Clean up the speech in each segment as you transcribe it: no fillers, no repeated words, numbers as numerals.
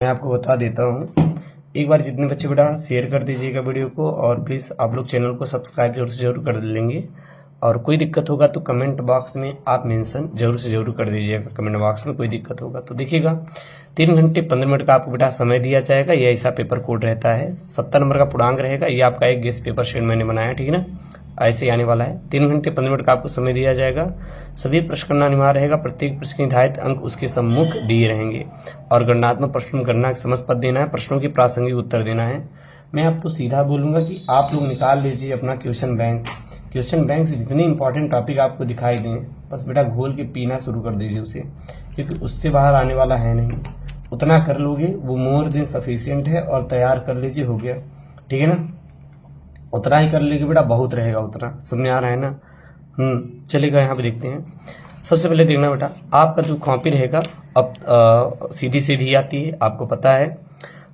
मैं आपको बता देता हूँ। एक बार जितने बच्चे बेटा शेयर कर दीजिएगा वीडियो को, और प्लीज़ आप लोग चैनल को सब्सक्राइब जरूर से जरूर कर लेंगे। और कोई दिक्कत होगा तो कमेंट बॉक्स में आप मेंशन जरूर से जरूर कर दीजिएगा। कमेंट बॉक्स में कोई दिक्कत होगा तो देखिएगा 3 घंटे 15 मिनट का आपको बेटा समय दिया जाएगा। ये ऐसा पेपर कोड रहता है, 70 नंबर का पूर्णांक रहेगा। ये आपका एक गेस्ट पेपर शेड मैंने बनाया, ठीक है ना, ऐसे ही आने वाला है। 3 घंटे 15 मिनट का आपको समय दिया जाएगा। सभी प्रश्न करना अनिवार्य रहेगा। प्रत्येक प्रश्न के निर्धारित अंक उसके सम्मुख दिए रहेंगे और गणनात्मक प्रश्न गणना समझ पद देना है, प्रश्नों की प्रासंगिक उत्तर देना है। मैं आपको सीधा बोलूंगा कि आप लोग निकाल लीजिए अपना क्वेश्चन बैंक। क्वेश्चन बैंक से जितने इंपॉर्टेंट टॉपिक आपको दिखाई दें, बस बेटा घोल के पीना शुरू कर दीजिए उसे, क्योंकि उससे बाहर आने वाला है नहीं। उतना कर लोगे वो मोर देन सफिशियंट है, और तैयार कर लीजिए, हो गया, ठीक है ना। उतना ही कर लेंगे बेटा, बहुत रहेगा उतना। समझ में आ रहा है ना? चलेगा। यहाँ पे देखते हैं। सबसे पहले देखना बेटा, आपका जो कॉपी रहेगा अब सीधी सीधी आती है, आपको पता है।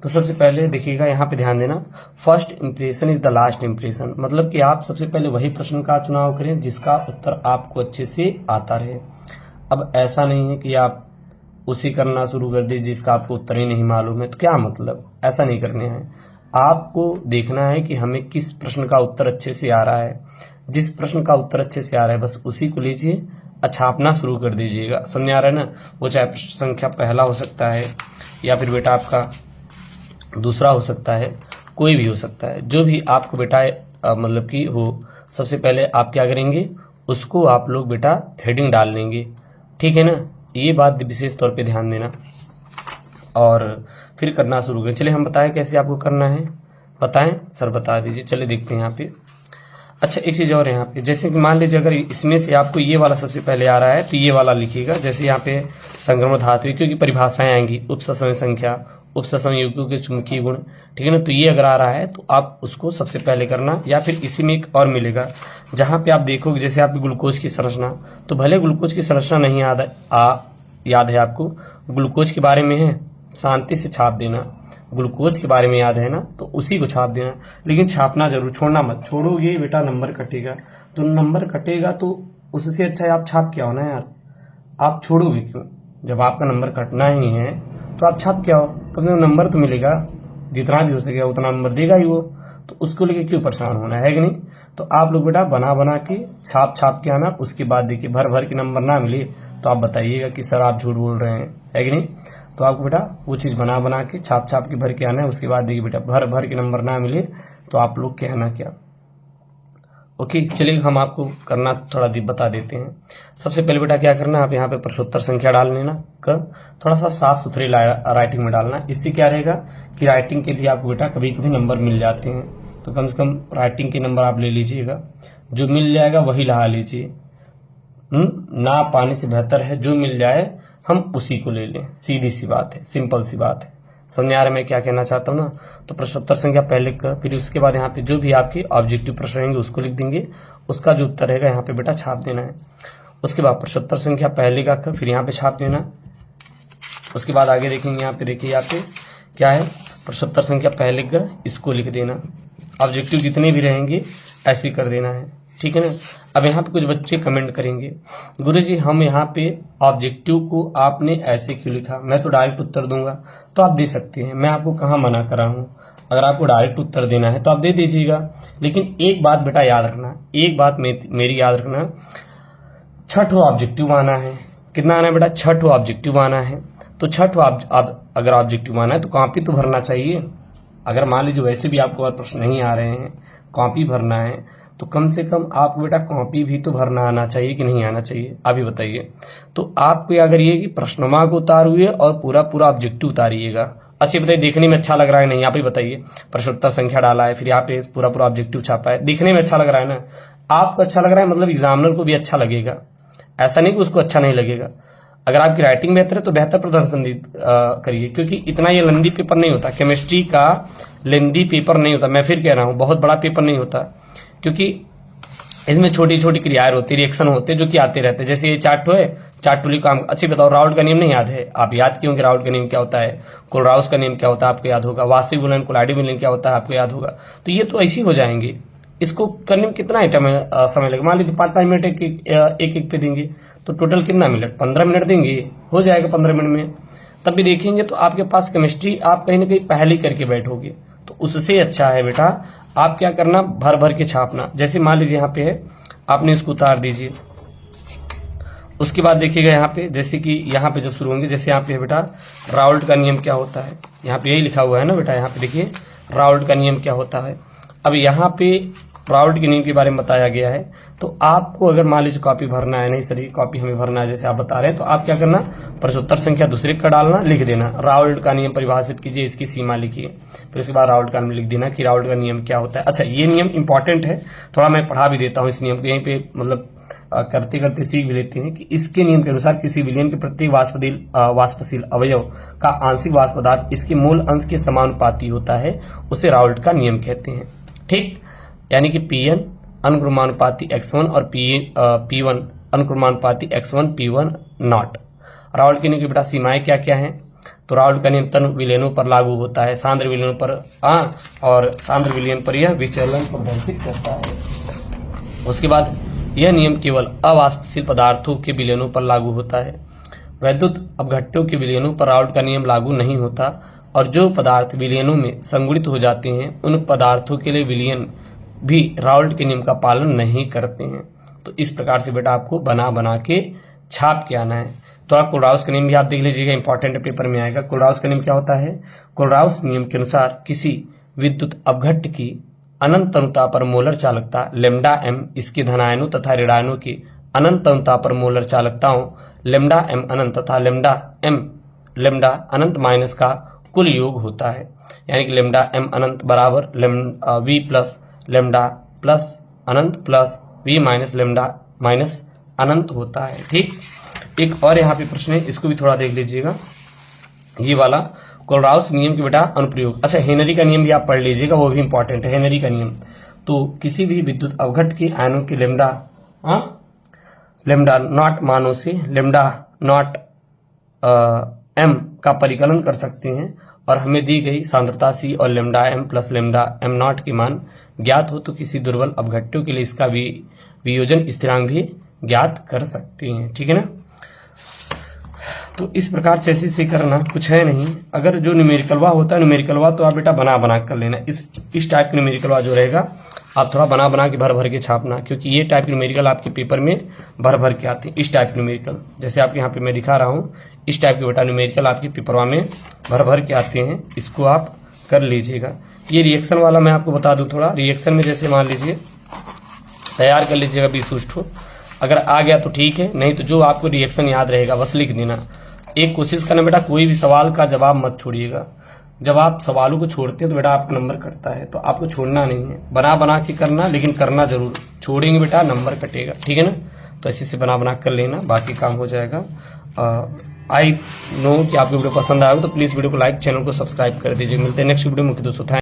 तो सबसे पहले देखिएगा, यहाँ पे ध्यान देना, first impression is the last impression. मतलब कि आप सबसे पहले वही प्रश्न का चुनाव करें जिसका उत्तर आपको अच्छे से आता रहे। अब ऐसा नहीं है कि आप उसी करना शुरू कर दीजिए जिसका आपको उत्तर ही नहीं मालूम है, तो क्या मतलब, ऐसा नहीं करने हैं। आपको देखना है कि हमें किस प्रश्न का उत्तर अच्छे से आ रहा है। जिस प्रश्न का उत्तर अच्छे से आ रहा है बस उसी को लीजिए, छापना शुरू कर दीजिएगा। समझ आ रहा है ना? वो चाहे प्रश्न संख्या पहला हो सकता है, या फिर बेटा आपका दूसरा हो सकता है, कोई भी हो सकता है। जो भी आपको बेटा मतलब कि हो, सबसे पहले आप क्या करेंगे, उसको आप लोग बेटा हेडिंग डाल लेंगे, ठीक है ना। ये बात विशेष तौर पे ध्यान देना, और फिर करना शुरू करें। चलिए हम बताएं कैसे आपको करना है, बताएं सर, बता दीजिए। चलिए देखते हैं यहाँ पे। अच्छा, एक चीज और यहाँ पे, जैसे कि मान लीजिए अगर इसमें से आपको ये वाला सबसे पहले आ रहा है तो ये वाला लिखिएगा। जैसे यहाँ पे संक्रमण धातु, क्योंकि परिभाषाएं आएंगी, उपसमय संख्या, उपसमय युग्मों के चुंबकीय गुण, ठीक है ना। तो ये अगर आ रहा है तो आप उसको सबसे पहले करना, या फिर इसी में एक और मिलेगा जहां पे आप देखोगे, जैसे आपकी ग्लूकोज की संरचना, तो भले ग्लूकोज की संरचना नहीं याद है आपको, ग्लूकोज के बारे में है, शांति से छाप देना। ग्लूकोज के बारे में याद है ना, तो उसी को छाप देना, लेकिन छापना जरूर, छोड़ना मत। छोड़ोगे बेटा नंबर कटेगा, तो नंबर कटेगा तो उससे अच्छा है आप छाप क्या हो ना यार। आप छोड़ोगे क्यों? जब आपका नंबर कटना ही है तो आप छाप क्या हो, कम से कम नंबर तो मिलेगा, जितना भी हो सके उतना नंबर देगा ही वो, तो उसको लेके क्यों परेशान होना है कि नहीं। तो आप लोग बेटा बना बना के छाप के आना। उसके बाद देखिए भर भर के नंबर ना मिले तो आप बताइएगा कि सर आप झूठ बोल रहे हैं, है कि नहीं। तो आपको बेटा वो चीज बना बना के छाप के भर के आना है। उसके बाद देखिए बेटा भर भर के नंबर ना मिले तो आप लोग कहना क्या। ओके, चलिए हम आपको करना थोड़ा बता देते हैं। सबसे पहले बेटा क्या करना, आप यहाँ पे प्रश्नोत्तर संख्या डाल लेना, थोड़ा सा साफ सुथरी राइटिंग में डालना। इससे क्या रहेगा कि राइटिंग के भी आपको बेटा कभी कभी नंबर मिल जाते हैं, तो कम से कम राइटिंग के नंबर आप ले लीजिएगा। जो मिल जाएगा वही लगा लीजिए। ना पाने से बेहतर है जो मिल जाए हम उसी को ले लें। सीधी सी बात है, सिंपल सी बात है। समझ आ रहा है मैं क्या कहना चाहता हूँ ना। तो प्रश्नोत्तर संख्या पहले का, फिर उसके बाद यहाँ पे जो भी आपके ऑब्जेक्टिव प्रश्न रहेंगे उसको लिख देंगे, उसका जो उत्तर रहेगा यहाँ पे बेटा छाप देना है। उसके बाद प्रश्नोत्तर संख्या पहले का फिर यहाँ पे छाप देना। उसके बाद आगे देखेंगे, यहाँ पे देखिए, यहाँ पे क्या है, प्रश्नोत्तर संख्या पहले का, इसको लिख देना। ऑब्जेक्टिव जितने भी रहेंगे ऐसे कर देना है, ठीक है ना। अब यहाँ पे कुछ बच्चे कमेंट करेंगे, गुरुजी हम यहाँ पे ऑब्जेक्टिव को आपने ऐसे क्यों लिखा, मैं तो डायरेक्ट उत्तर दूंगा। तो आप दे सकते हैं, मैं आपको कहाँ मना कर रहा हूँ। अगर आपको डायरेक्ट उत्तर देना है तो आप दे दीजिएगा, लेकिन एक बात बेटा याद रखना, एक बात मेरी याद रखना, 6 ऑब्जेक्टिव आना है। कितना आना है बेटा? 6 ऑब्जेक्टिव आना है। तो 6 अगर ऑब्जेक्टिव आना है तो कॉपी तो भरना चाहिए। अगर मान लीजिए वैसे भी आपको प्रश्न नहीं आ रहे हैं, कॉपी भरना है, तो कम से कम आपको बेटा कॉपी भी तो भरना आना चाहिए कि नहीं आना चाहिए, अभी बताइए। तो आपको अगर ये कि प्रश्नों को उतारिए और पूरा ऑब्जेक्टिव उतारिएगा। अच्छा बताइए, देखने में अच्छा लग रहा है नहीं? आप ही बताइए। प्रश्नोत्तर संख्या डाला है, फिर यहाँ पे पूरा ऑब्जेक्टिव छापा है, दिखने में अच्छा लग रहा है ना। आपको अच्छा लग रहा है मतलब एग्जामिनर को भी अच्छा लगेगा, ऐसा नहीं कि उसको अच्छा नहीं लगेगा। अगर आपकी राइटिंग बेहतर है तो बेहतर प्रदर्शन करिए, क्योंकि इतना ये लेंदी पेपर नहीं होता, केमिस्ट्री का लेंदी पेपर नहीं होता। मैं फिर कह रहा हूँ बहुत बड़ा पेपर नहीं होता, क्योंकि इसमें छोटी छोटी क्रियाएं होती, रिएक्शन होते जो कि आते रहते हैं। जैसे ये चार्टुली काम। अच्छी बताओ, राउल्ट का नियम नहीं याद है? आप याद क्यों कि राउल्ट का नियम क्या होता है, कोलराउस का नियम क्या होता है आपको याद होगा, वास्तविक विलयन कोलाइडी विलयन क्या होता है आपको याद होगा। तो ये तो ऐसे ही हो जाएंगे। इसको करने में कितना समय लगेगा? मान लीजिए 5-5 मिनट एक पे देंगे तो टोटल कितना मिनट? 15 मिनट देंगे, हो जाएगा 15 मिनट में। तब भी देखेंगे तो आपके पास केमिस्ट्री आप कहीं ना कहीं पहले ही करके बैठोगे, तो उससे अच्छा है बेटा आप क्या करना, भर भर के छापना। जैसे मान लीजिए यहाँ पे है, आपने इसको उतार दीजिए। उसके बाद देखिएगा यहाँ पे, जैसे कि यहाँ पे जब शुरू होंगे, जैसे यहाँ पे है बेटा राउल्ट का नियम क्या होता है, यहाँ पे यही लिखा हुआ है ना बेटा, यहाँ पे देखिए राउल्ट का नियम क्या होता है। अब यहाँ पे राउल्ट के नियम के बारे में बताया गया है, तो आपको अगर मान लीजिए कॉपी भरना है, नहीं सर ये कॉपी हमें भरना है जैसे आप बता रहे हैं, तो आप क्या करना, प्रश्नोत्तर संख्या दूसरे का डालना, लिख देना राउल्ट का नियम परिभाषित कीजिए, इसकी सीमा लिखिए, फिर उसके बाद राउल्ट का नियम लिख देना कि राउल्ट का नियम क्या होता है। अच्छा ये नियम इंपॉर्टेंट है, थोड़ा मैं पढ़ा भी देता हूँ इस नियम को, यहीं पे मतलब करते करते सीख भी लेते हैं कि इसके नियम के अनुसार किसी विलयन के प्रत्येक वाष्पशील अवयव का आंशिक वाष्प पदार्थ इसके मूल अंश के समानुपाती होता है, उसे राउल्ट का नियम कहते हैं। ठीक, यानी कि Pn अनुक्रमानुपाती x1 और P1 अनुक्रमानुपाती x1 P1 not. Raoult के नियम की बेटा सीमाएं क्या क्या हैं, तो राउल्ट का नियम तन विलयनों पर लागू होता है, सांद्र विलयनों पर और सांद्र विलयन पर यह विचलन प्रदर्शित करता है। उसके बाद यह नियम केवल अवाष्पशील पदार्थों के विलयनों पर लागू होता है, वैद्युत अपघट्यों के विलयनों पर राउल्ट का नियम लागू नहीं होता, और जो पदार्थ विलयनों में संगुणित हो जाते हैं उन पदार्थों के लिए विलयन भी राउल्ट के नियम का पालन नहीं करते हैं। तो इस प्रकार से बेटा आपको बना बना के छाप के आना है। तो आप कोलराउस का नियम भी आप देख लीजिएगा, इंपॉर्टेंट पेपर में आएगा। कोलराउस का नियम क्या होता है, कोलराउस नियम के अनुसार किसी विद्युत अपघट्य की अनंत अनुता पर मोलर चालकता लेमडा m इसके धनायनों तथा ऋणायनों की अनंत अनुता पर मोलर चालकताओं लेमडा m अनंत तथा लेमडा अनंत माइनस का कुल योग होता है। यानी कि लेमडा m अनंत बराबर v प्लस लेमडा प्लस अनंत plus v minus lambda minus अनंत होता है। ठीक, एक और यहाँ पे प्रश्न है, इसको भी थोड़ा देख लीजिएगा, ये वाला कोलराउस नियम के बेटा अनुप्रयोग। अच्छा हेनरी का नियम भी आप पढ़ लीजिएगा, वो भी इंपॉर्टेंट है। हेनरी का नियम, तो किसी भी विद्युत अवघट के आयनों के लेमडा नॉट मानों से लेमडा नॉट m का परिकलन कर सकते हैं, और हमें दी गई सांद्रता C और lambda m plus lambda m not के मान ज्ञात हो तो किसी दुर्बल अपघट्यों के लिए इसका वियोजन स्थिरांक भी ज्ञात कर सकते हैं। ठीक है ना, तो इस प्रकार से ऐसे करना, कुछ है नहीं। अगर जो न्यूमेरिकलवा होता है, न्यूमेरिकलवा तो आप बेटा बना बना कर लेना, इस टाइप का न्यूमेरिकलवा जो रहेगा आप थोड़ा बना बना के भर भर के छापना, क्योंकि ये टाइप के न्यूमेरिकल आपके पेपर में भर भर के आते हैं। इस टाइप के न्यूमेरिकल जैसे आपके यहाँ पे मैं दिखा रहा हूँ, इस टाइप के बेटा न्यूमेरिकल आपके पेपरवा में भर भर के आते हैं, इसको आप कर लीजिएगा। ये रिएक्शन वाला मैं आपको बता दूं, थोड़ा रिएक्शन में जैसे मान लीजिए तैयार कर लीजिएगा 20 अगर आ गया तो ठीक है, नहीं तो जो आपको रिएक्शन याद रहेगा बस लिख देना। एक कोशिश करना बेटा, कोई भी सवाल का जवाब मत छोड़िएगा। जब आप सवालों को छोड़ते हैं तो बेटा आपका नंबर कटता है, तो आपको छोड़ना नहीं है, बना बना के करना, लेकिन करना जरूर, छोड़ेंगे बेटा नंबर कटेगा। ठीक है ना, तो ऐसे से बना बना कर लेना, बाकी काम हो जाएगा। आई नो कि आपको वीडियो पसंद आएगा, तो प्लीज वीडियो को लाइक, चैनल को सब्सक्राइब कर दीजिए। मिलते हैं नेक्स्ट वीडियो में दोस्तों।